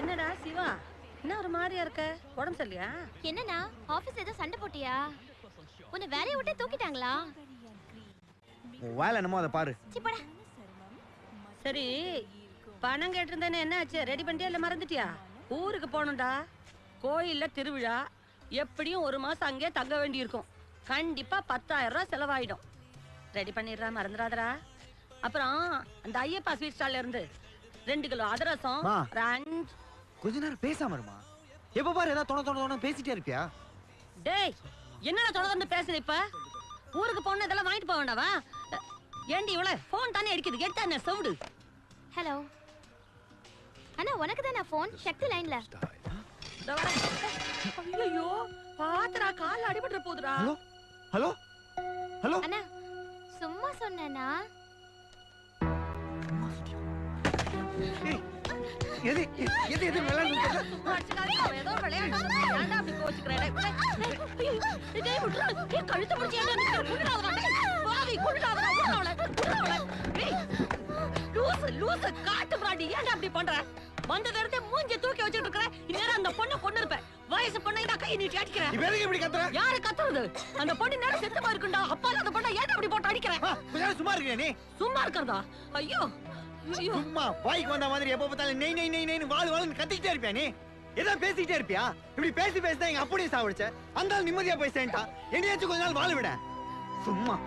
என்னடா சிவா, என்ன ஒரு மாதிரியா இருக்க? உடம்பு சரியில்லையா? என்னண்ணா ஆபீஸ்ல ஏதோ சண்டை போட்டியா? உன்னை வேலைய விட்டு தூக்கிட்டாங்களா? உன் வேலை என்னமோ அதை பாரு. சிப்படா. சரி, பணம் கேட்டிருந்தேன்னு என்ன ஆச்சு? ரெடி பண்ணிட்டியா இல்ல மறந்துட்டியா? ஊருக்கு போகணும்டா. கோயில்ல திருவிழா. எப்படியும் ஒரு மாசம் அங்கே தங்க வேண்டி இருக்கும். கண்டிப்பா 10,000 ரூபாய் செலவாயிடும். ரெடி பண்ணிடுறா, மறந்துடாதடா. அப்புறம் அந்த ஐயப்பா ஸ்வீட் ஸ்டால்ல இருந்து 2 கிலோ அதிரசம். கொஞ்ச நேரம் பேசாம இருமா. எப்ப பாரு ஏதாவது தொண பேசிட்டே இருப்பியா? டேய், என்னடா தொடர்ந்து பேசுற? இப்ப ஊருக்கு போன இதெல்லாம் வாங்கிட்டு போக வேண்டாவா? ஏண்டி இவ்வளவு போன் தானே அடிக்குது, எடுத்தா என்ன சவுடு? ஹலோ அண்ணா, உனக்கு தான் நான் போன். சக்தி லைன்ல. ஐயோ பாத்துடா, கால்ல அடிபட்டுற போகுதுடா. ஹலோ ஹலோ ஹலோ அண்ணா, சும்மா சொன்னேனா? எது எது எது விளையாடுங்க? ஏதோ விளையாடுறா, ஏன்டா அப்படி கோச்சுக்கறே? டேய் விட்றா, ஏன் கழுத்து பிடிச்சி ஏன்டா நிக்கிற? குடுறாதடா டேய், பாவி குடுறாதடா, குடுறாவல. டேய் லூசு காட்டு பிராடி, ஏன்டா அப்படி பண்ற? வந்தத எடுத்து மூஞ்சி தூக்கி வச்சிட்டு இருக்கற. இன்னேரம் அந்த பொண்ண கொன்னு இருப்ப. வயசு பொண்ணைடா கை நீட்டி அடிக்கற. நீ வேலைக்கு இப்படி கத்துற? யாரு கத்துறது? அந்த பொண்ணு நேரா செத்துமா இருக்குடா. அப்பா அந்த பொண்ண ஏன்டா அப்படி போட்டு அடிக்கற? கொஞ்சம் சும்மா இருக்க நீ. சும்மா இருக்கறதா? ஐயோ ஐயோ, சும்மா வாய்க்கு வந்த மாதிரி எப்ப பார்த்தாலும் நெய் நெய் நெய் நெய்னு வாளுன்னு கத்திக்கிட்டே இருப்பியா நீ? ஏதோ பேசிக்கிட்டே இருப்பியா? இப்படி பேசி தான் எங்க அப்படியே சாவடிச்ச. அந்த ஆள் நிம்மதியா போய் சேர்ந்துட்டா. என்னையாச்சும் கொஞ்ச நாள் வாழ விட. சும்மா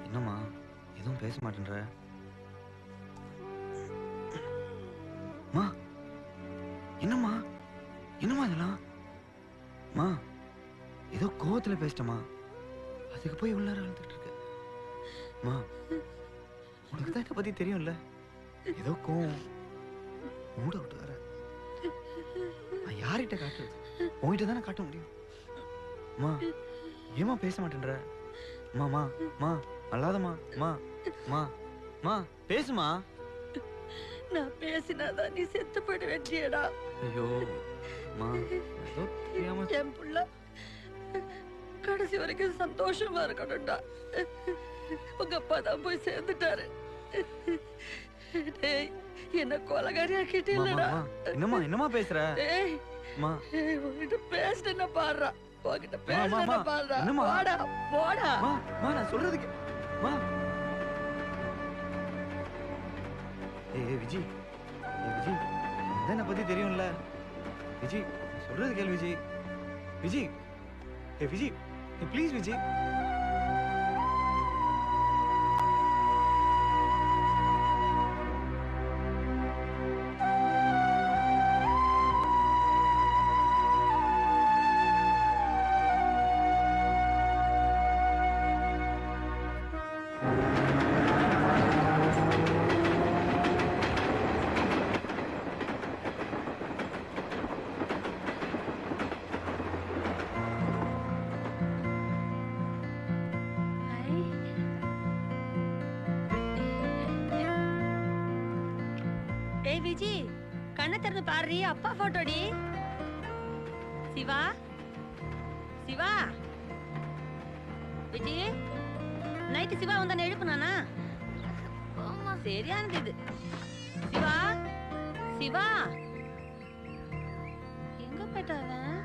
என்னம்மா எதுவும் பேச மாட்டேன்ற? மா என்னம்மா என்னம்மா இதெல்லாம்? மா ஏதோ கோவத்துல பேசிட்டமா, அதுக்கு போய் உள்ள அழுதுட்டு இருக்க. மா உனக்கு தான் இதை பத்தி தெரியும்ல. ஏதோ கோவம் மூட விட்டு வர. நான் யார்கிட்ட காட்டுறது? உன்கிட்ட தானே காட்ட முடியும். மா ஏமா பேச மாட்டேன்ற? மா மா மா அல்லாதம்மா. மா மா மா பேசுமா. நான் பேசினாதான் நீ செத்து போயிட வேண்டியடா. ஐயோ மா ஏதோ தெரியாம. என் புள்ள கடைசி வரைக்கும் சந்தோஷமா இருக்கணும்டா. உங்க அப்பா தான் போய் சேர்ந்துட்டாரு. டேய், என்ன கொலகாரி ஆக்கிட்டே இல்லடா. என்னம்மா என்னம்மா பேசுற? டேய் மா உன்கிட்ட பேசிட்டேன்னா பாடுறா. உன்கிட்ட பேசிட்டேன்னா பாடுறா. என்னம்மா? போடா போடா. மா மா நான் சொல்றதுக்கு மா. ஏய் விஜி, விஜி இதான் என்ன பத்தி தெரியும்ல. விஜி சொல்றது கேளு விஜி. விஜி விஜி ப்ளீஸ் விஜி. டேய் விஜி, கண்ணை திறந்து பாரு, அப்பா போட்டோடி. சிவா சிவா விஜி, நைட்டு சிவா வந்தானே எழுப்புனானா? சரியானது இது. சிவா சிவா எங்க போயிட்டாவன்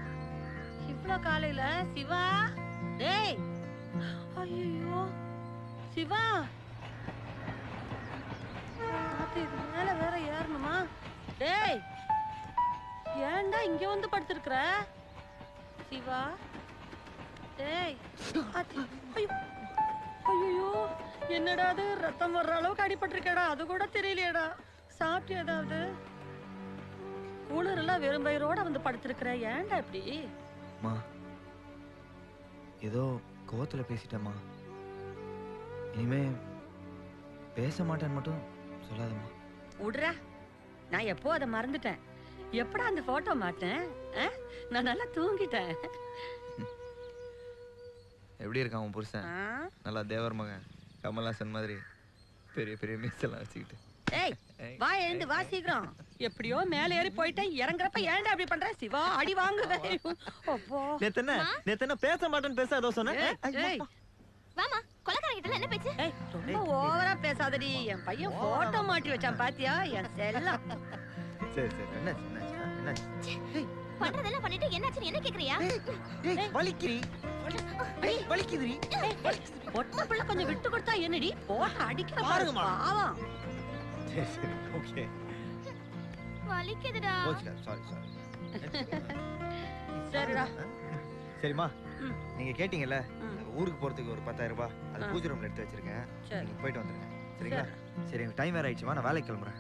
இவ்வளவு காலையில? சிவா டேய், ஐயோ சிவா, இது மேல வேற ஏறணுமா? டேய், ஏன்டா இங்க வந்து படுத்திருக்கிற? சிவா டேய், ஐயோ என்னடா அது? ரத்தம் வர்ற அளவுக்கு அடிபட்டிருக்கடா, அது கூட தெரியலையடா. சாப்பிட்டு ஏதாவது? குளிரெல்லாம் வெறும் பயிரோட வந்து படுத்திருக்கிற, ஏன்டா இப்படி? மா ஏதோ கோவத்துல பேசிட்டேம்மா. இனிமே பேச மாட்டேன்னு மட்டும் சொல்லாதம்மா. விடுறா, நான் எப்போ அதை மறந்துட்டேன். எப்படா அந்த போட்டோ மாட்டேன்? நான் நல்லா தூங்கிட்டேன். எப்படி இருக்கான் உன் புருஷன்? நல்லா தேவர் மகன் கமலாசன் மாதிரி பெரிய பெரிய மீஸ் எல்லாம் வச்சுக்கிட்டு. ஏய், வா எழுந்து வா சீக்கிரம். எப்படியோ மேல ஏறி போயிட்டேன், இறங்குறப்ப ஏன்டா அப்படி பண்ற? சிவா அடி வாங்குவேன். அப்போ நேத்தன பேச மாட்டேன்னு பேச அதோ சொன்னேன். ஏய், வாமா, கொலக்காரங்கிட்ட என்ன பேச்சு? ஏய், ரொம்ப ஓவரா பேசாதடி. என் பையன் போட்டோ மாட்டி வச்சான் பாத்தியா? என் செல்லம். சரி சரி, என்னாச்சு? பண்றதெல்லாம் பண்ணிட்டு என்னாச்சுன்னு என்ன கேக்குறியா? வலிக்குதுடி. பொட்ட பிள்ளை கொஞ்சம் விட்டு கொடுத்தா என்னடி? போட்ட அடிக்கிற பாருங்க பாவம். சரி சரி, ஓகே. வலிக்குதுடா. சாரி. சரிடா. சரிம்மா, ம். நீங்க கேட்டீங்கல்ல ம். ஊருக்கு போறதுக்கு ஒரு 10,000 ரூபாய் அது பூஜை ரூம்ல எடுத்து வச்சிருக்கேன். சரி. நீங்க போயிட்டு வந்துருங்க. சரிங்களா? சரி, எனக்கு டைம் வேற ஆயிடுச்சுமா, நான் வேலைக்கு கிளம்புறேன்.